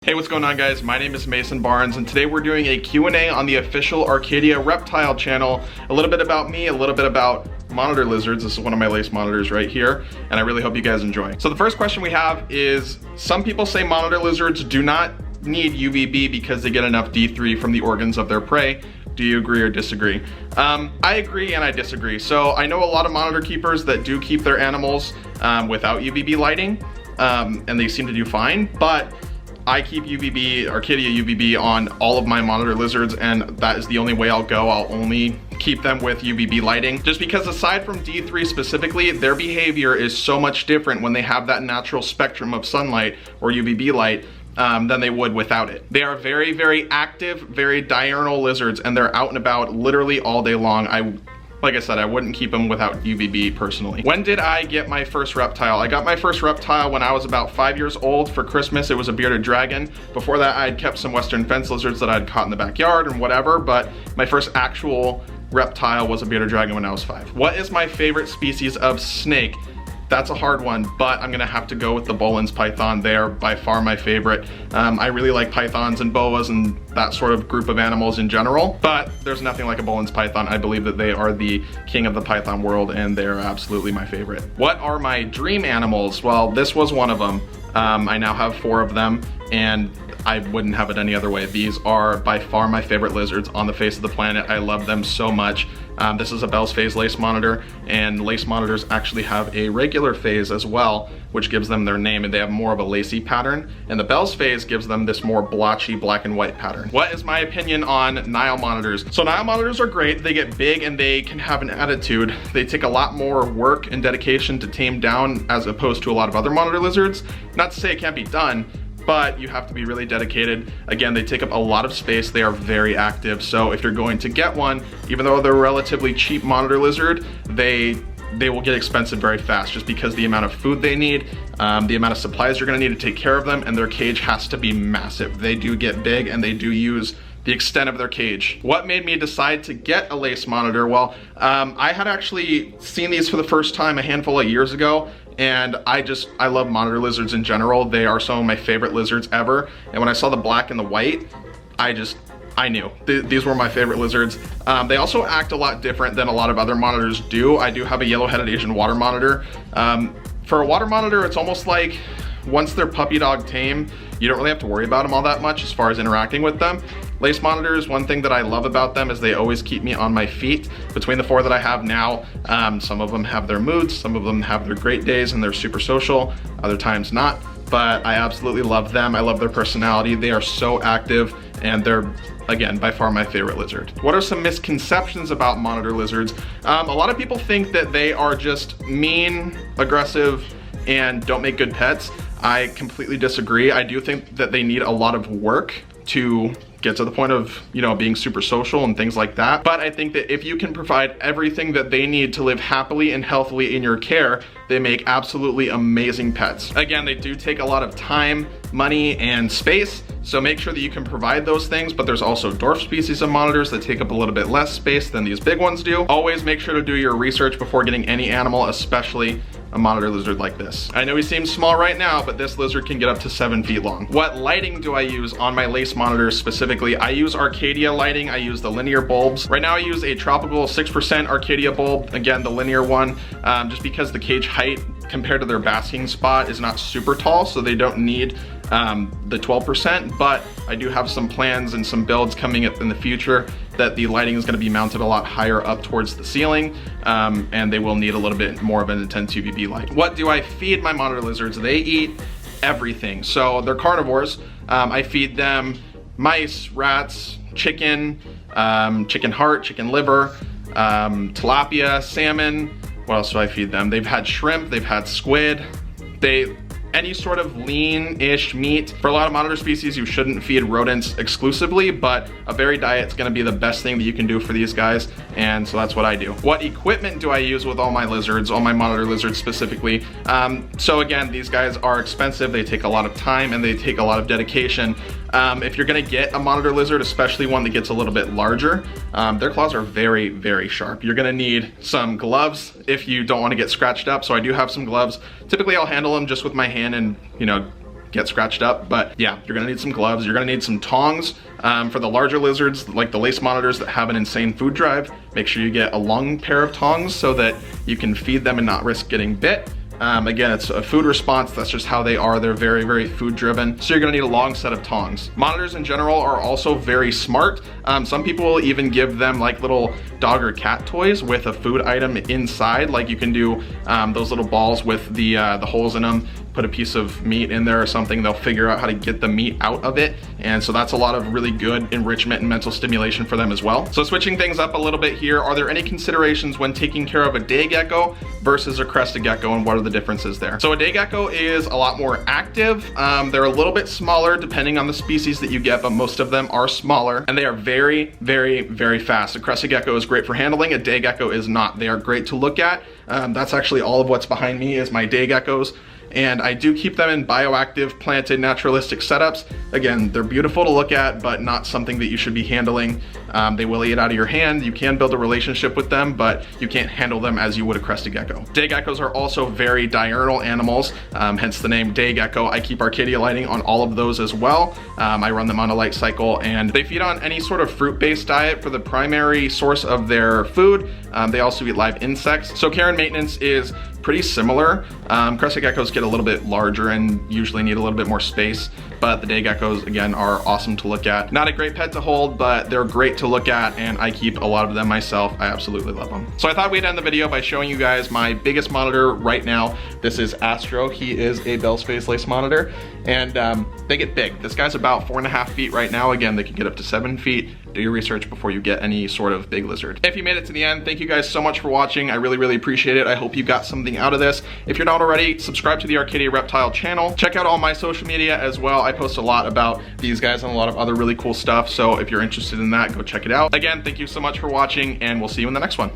Hey, what's going on, guys? My name is Mason Barnes, and today we're doing a Q&A on the official Arcadia Reptile channel. A little bit about me, a little bit about monitor lizards. This is one of my lace monitors right here, and I really hope you guys enjoy. So the first question we have is, some people say monitor lizards do not need UVB because they get enough D3 from the organs of their prey. Do you agree or disagree? I agree and I disagree. So I know a lot of monitor keepers that do keep their animals without UVB lighting, and they seem to do fine, but I keep UVB, Arcadia UVB on all of my monitor lizards, and that is the only way I'll go. I'll only keep them with UVB lighting, just because aside from D3 specifically, their behavior is so much different when they have that natural spectrum of sunlight or UVB light than they would without it. They are very, very active, very diurnal lizards, and they're out and about literally all day long. Like I said, I wouldn't keep them without UVB personally. When did I get my first reptile? I got my first reptile when I was about 5 years old. For Christmas, it was a bearded dragon. Before that, I had kept some western fence lizards that I'd caught in the backyard and whatever, but my first actual reptile was a bearded dragon when I was 5. What is my favorite species of snake? That's a hard one, but I'm gonna have to go with the Boelen's python. They are by far my favorite. I really like pythons and boas and that sort of group of animals in general, but there's nothing like a Boelen's python. I believe that they are the king of the python world, and they're absolutely my favorite. What are my dream animals? Well, this was one of them. I now have 4 of them, and I wouldn't have it any other way. These are by far my favorite lizards on the face of the planet. I love them so much. This is a Bell's phase lace monitor, and lace monitors actually have a regular phase as well, which gives them their name, and they have more of a lacy pattern, and the Bell's phase gives them this more blotchy black and white pattern. What is my opinion on Nile monitors? So Nile monitors are great. They get big and they can have an attitude. They take a lot more work and dedication to tame down as opposed to a lot of other monitor lizards. Not to say it can't be done, but you have to be really dedicated. Again, they take up a lot of space. They are very active. So if you're going to get one, even though they're a relatively cheap monitor lizard, they will get expensive very fast, just because the amount of food they need, the amount of supplies you're gonna need to take care of them, and their cage has to be massive. They do get big, and they do use the extent of their cage. What made me decide to get a lace monitor? Well, I had actually seen these for the first time a handful of years ago, and I love monitor lizards in general. They are some of my favorite lizards ever, and when I saw the black and the white, I knew these were my favorite lizards. They also act a lot different than a lot of other monitors do. I do have a yellow-headed Asian water monitor. For a water monitor, it's almost like once they're puppy dog tame, you don't really have to worry about them all that much as far as interacting with them. Lace monitors, one thing that I love about them is they always keep me on my feet. Between the 4 that I have now, some of them have their moods, some of them have their great days and they're super social, other times not, but I absolutely love them. I love their personality. They are so active, and they're, again, by far my favorite lizard. What are some misconceptions about monitor lizards? A lot of people think that they are just mean, aggressive, and don't make good pets. I completely disagree. I do think that they need a lot of work to get to the point of, you know, being super social and things like that. But I think that if you can provide everything that they need to live happily and healthily in your care, they make absolutely amazing pets. Again, they do take a lot of time, money, and space, so make sure that you can provide those things, but there's also dwarf species of monitors that take up a little bit less space than these big ones do. Always make sure to do your research before getting any animal, especially a monitor lizard like this. I know he seems small right now, but this lizard can get up to 7 feet long. What lighting do I use on my lace monitors specifically? I use Arcadia lighting. I use the linear bulbs. Right now I use a tropical 6% Arcadia bulb, again, the linear one, just because the cage height compared to their basking spot is not super tall, so they don't need the 12%, but I do have some plans and some builds coming up in the future that the lighting is going to be mounted a lot higher up towards the ceiling, and they will need a little bit more of an intense UVB light. What do I feed my monitor lizards? They eat everything. So they're carnivores. I feed them mice, rats, chicken, chicken heart, chicken liver, tilapia, salmon. What else do I feed them? They've had shrimp, they've had squid. Any sort of lean-ish meat. For a lot of monitor species, you shouldn't feed rodents exclusively, but a berry diet is gonna be the best thing that you can do for these guys, and so that's what I do. What equipment do I use with all my lizards, all my monitor lizards specifically? So again, these guys are expensive, they take a lot of time, and they take a lot of dedication. If you're gonna get a monitor lizard, especially one that gets a little bit larger, their claws are very, very sharp. You're gonna need some gloves if you don't wanna get scratched up, so I do have some gloves. Typically I'll handle them just with my hand and, you know, get scratched up. But yeah, you're gonna need some gloves, you're gonna need some tongs. For the larger lizards, like the lace monitors that have an insane food drive, make sure you get a long pair of tongs so that you can feed them and not risk getting bit. Again, it's a food response. That's just how they are. They're very, very food driven. So you're gonna need a long set of tongs. Monitors in general are also very smart. Some people will even give them like little dog or cat toys with a food item inside. Like you can do those little balls with the holes in them, put a piece of meat in there or something. They'll figure out how to get the meat out of it. And so that's a lot of really good enrichment and mental stimulation for them as well. So switching things up a little bit here, are there any considerations when taking care of a day gecko versus a crested gecko, and what are the differences there? So a day gecko is a lot more active. They're a little bit smaller depending on the species that you get, but most of them are smaller, and they are very, very, very fast. A crested gecko is great for handling, a day gecko is not. They are great to look at. That's actually all of what's behind me is my day geckos. And I do keep them in bioactive, planted, naturalistic setups. Again, they're beautiful to look at, but not something that you should be handling. They will eat out of your hand. You can build a relationship with them, but you can't handle them as you would a crested gecko. Day geckos are also very diurnal animals, hence the name day gecko. I keep Arcadia lighting on all of those as well. I run them on a light cycle, and they feed on any sort of fruit-based diet for the primary source of their food. They also eat live insects. So care and maintenance is pretty similar. Crested geckos get a little bit larger and usually need a little bit more space, but the day geckos, again, are awesome to look at. Not a great pet to hold, but they're great to look at, and I keep a lot of them myself. I absolutely love them. So I thought we'd end the video by showing you guys my biggest monitor right now. This is Astro. He is a Bell's Face lace monitor, and they get big. This guy's about 4.5 feet right now. Again, they can get up to 7 feet. Do your research before you get any sort of big lizard. If you made it to the end, thank you guys so much for watching. I really, really appreciate it. I hope you got something out of this. If you're not already, subscribe to the Arcadia Reptile channel. Check out all my social media as well. I post a lot about these guys and a lot of other really cool stuff. So if you're interested in that, go check it out. Again, thank you so much for watching, and we'll see you in the next one.